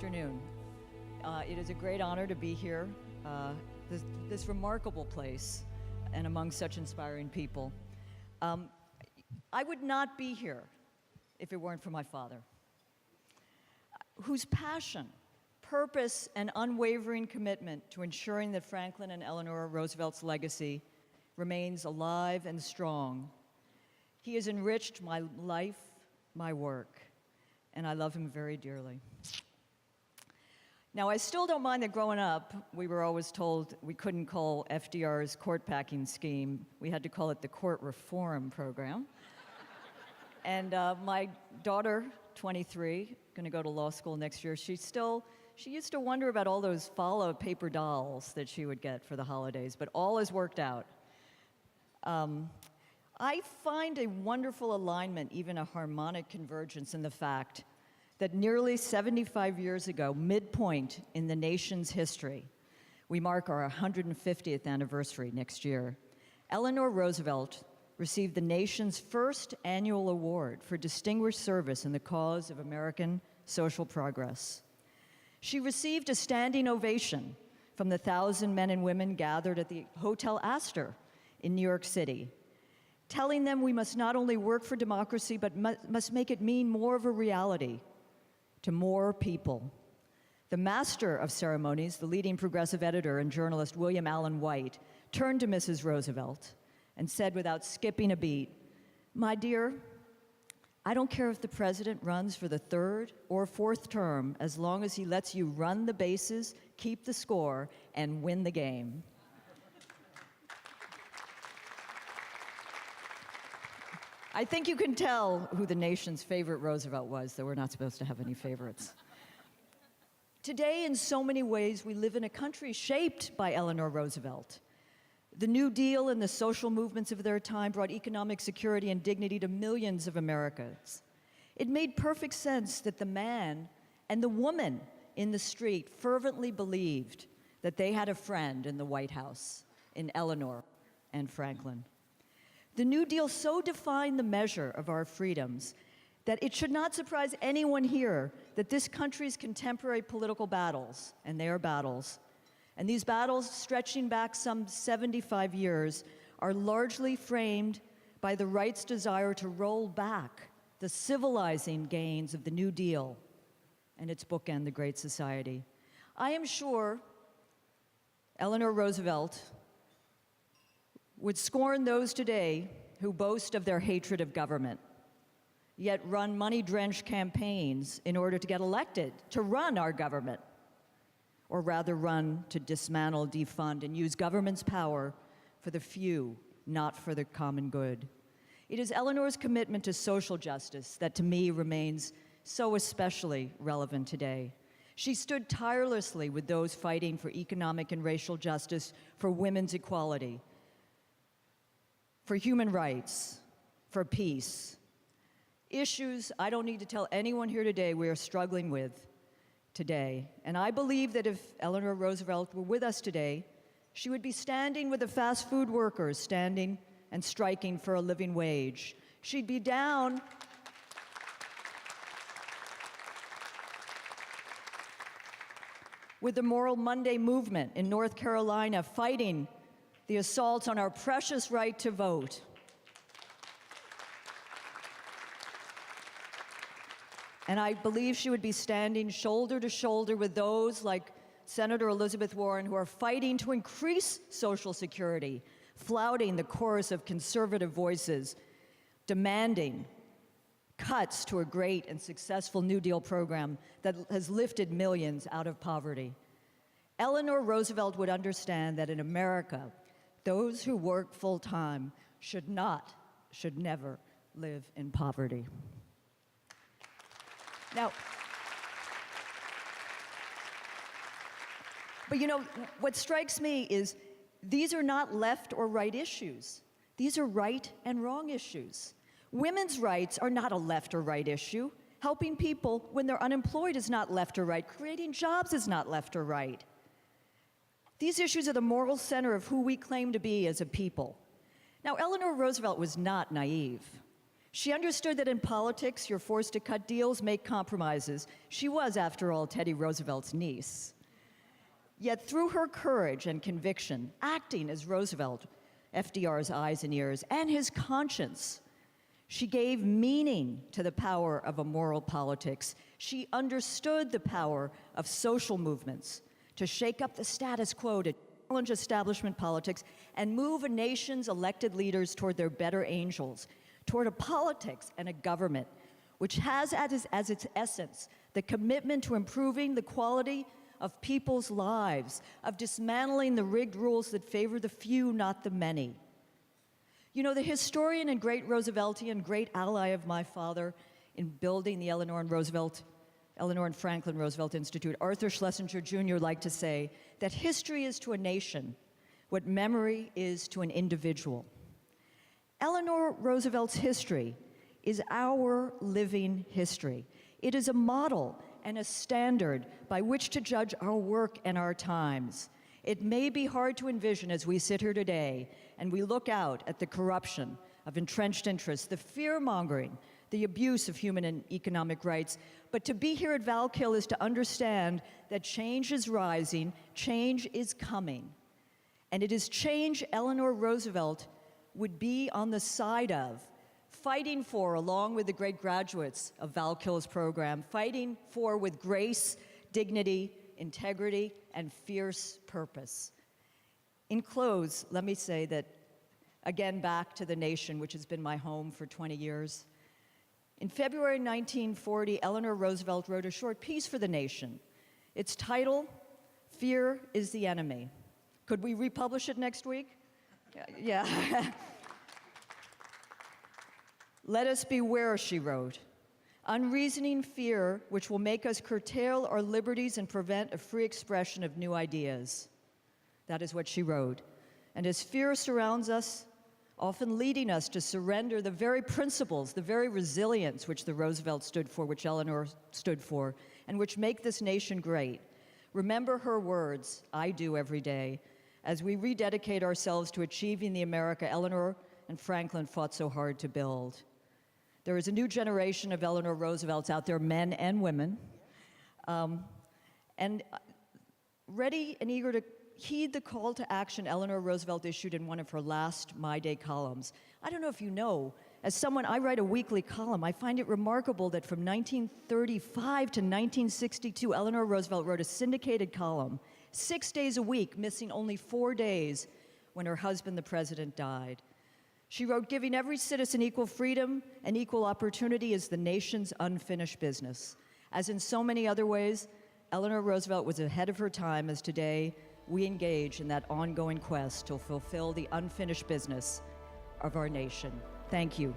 afternoon. It is a great honor to be here, this remarkable place, and among such inspiring people. I would not be here if it weren't for my father, whose passion, purpose, and unwavering commitment to ensuring that Franklin and Eleanor Roosevelt's legacy remains alive and strong. He has enriched my life, my work, and I love him very dearly. Now, I still don't mind that growing up, we were always told we couldn't call FDR's court packing scheme. We had to call it the court reform program. And my daughter, 23, going to go to law school next year, she used to wonder about all those follow paper dolls that she would get for the holidays, but all has worked out. I find a wonderful alignment, even a harmonic convergence, in the fact that nearly 75 years ago, midpoint in the nation's history, we mark our 150th anniversary next year, Eleanor Roosevelt received the nation's first annual award for distinguished service in the cause of American social progress. She received a standing ovation from the 1,000 men and women gathered at the Hotel Astor in New York City, telling them we must not only work for democracy, but must make it mean more of a reality to more people. The master of ceremonies, the leading progressive editor and journalist William Allen White, turned to Mrs. Roosevelt and said without skipping a beat, "My dear, I don't care if the president runs for the third or fourth term, as long as he lets you run the bases, keep the score, and win the game." I think you can tell who the nation's favorite Roosevelt was, though we're not supposed to have any favorites. Today, in so many ways, we live in a country shaped by Eleanor Roosevelt. The New Deal and the social movements of their time brought economic security and dignity to millions of Americans. It made perfect sense that the man and the woman in the street fervently believed that they had a friend in the White House, in Eleanor and Franklin. The New Deal so defined the measure of our freedoms that it should not surprise anyone here that this country's contemporary political battles, and they are battles, and these battles stretching back some 75 years, are largely framed by the right's desire to roll back the civilizing gains of the New Deal and its bookend, the Great Society. I am sure Eleanor Roosevelt would scorn those today who boast of their hatred of government, yet run money-drenched campaigns in order to get elected to run our government, or rather run to dismantle, defund, and use government's power for the few, not for the common good. It is Eleanor's commitment to social justice that, to me, remains so especially relevant today. She stood tirelessly with those fighting for economic and racial justice, for women's equality, for human rights, for peace. Issues I don't need to tell anyone here today we are struggling with today. And I believe that if Eleanor Roosevelt were with us today, she would be standing with the fast food workers, standing and striking for a living wage. She'd be down with the Moral Monday movement in North Carolina, fighting the assaults on our precious right to vote. And I believe she would be standing shoulder to shoulder with those like Senator Elizabeth Warren, who are fighting to increase Social Security, flouting the chorus of conservative voices, demanding cuts to a great and successful New Deal program that has lifted millions out of poverty. Eleanor Roosevelt would understand that in America, those who work full-time should never live in poverty. Now, but you know, what strikes me is these are not left or right issues. These are right and wrong issues. Women's rights are not a left or right issue. Helping people when they're unemployed is not left or right. Creating jobs is not left or right. These issues are the moral center of who we claim to be as a people. Now, Eleanor Roosevelt was not naive. She understood that in politics, you're forced to cut deals, make compromises. She was, after all, Teddy Roosevelt's niece. Yet through her courage and conviction, acting as Roosevelt, FDR's eyes and ears, and his conscience, she gave meaning to the power of immoral politics. She understood the power of social movements to shake up the status quo, to challenge establishment politics, and move a nation's elected leaders toward their better angels, toward a politics and a government which has as its essence the commitment to improving the quality of people's lives, of dismantling the rigged rules that favor the few, not the many. You know, the historian and great Rooseveltian, great ally of my father in building the Eleanor and Franklin Roosevelt Institute, Arthur Schlesinger Jr. liked to say that history is to a nation what memory is to an individual. Eleanor Roosevelt's history is our living history. It is a model and a standard by which to judge our work and our times. It may be hard to envision as we sit here today and we look out at the corruption of entrenched interests, the fear-mongering, the abuse of human and economic rights, but to be here at Val-Kill is to understand that change is rising, change is coming. And it is change Eleanor Roosevelt would be on the side of, fighting for, along with the great graduates of Val-Kill's program, fighting for with grace, dignity, integrity, and fierce purpose. In close, let me say that, again, back to the nation, which has been my home for 20 years. In February 1940, Eleanor Roosevelt wrote a short piece for the nation. Its title, "Fear is the Enemy." Could we republish it next week? Yeah. "Let us beware," she wrote, "unreasoning fear which will make us curtail our liberties and prevent a free expression of new ideas." That is what she wrote. And as fear surrounds us, often leading us to surrender the very principles, the very resilience which the Roosevelt stood for, which Eleanor stood for, and which make this nation great, remember her words, I do every day, as we rededicate ourselves to achieving the America Eleanor and Franklin fought so hard to build. There is a new generation of Eleanor Roosevelts out there, men and women, and ready and eager to heed the call to action Eleanor Roosevelt issued in one of her last My Day columns. I don't know if you know, as someone, I write a weekly column, I find it remarkable that from 1935 to 1962, Eleanor Roosevelt wrote a syndicated column, 6 days a week, missing only 4 days when her husband, the president, died. She wrote, "Giving every citizen equal freedom and equal opportunity is the nation's unfinished business." As in so many other ways, Eleanor Roosevelt was ahead of her time as today we engage in that ongoing quest to fulfill the unfinished business of our nation. Thank you.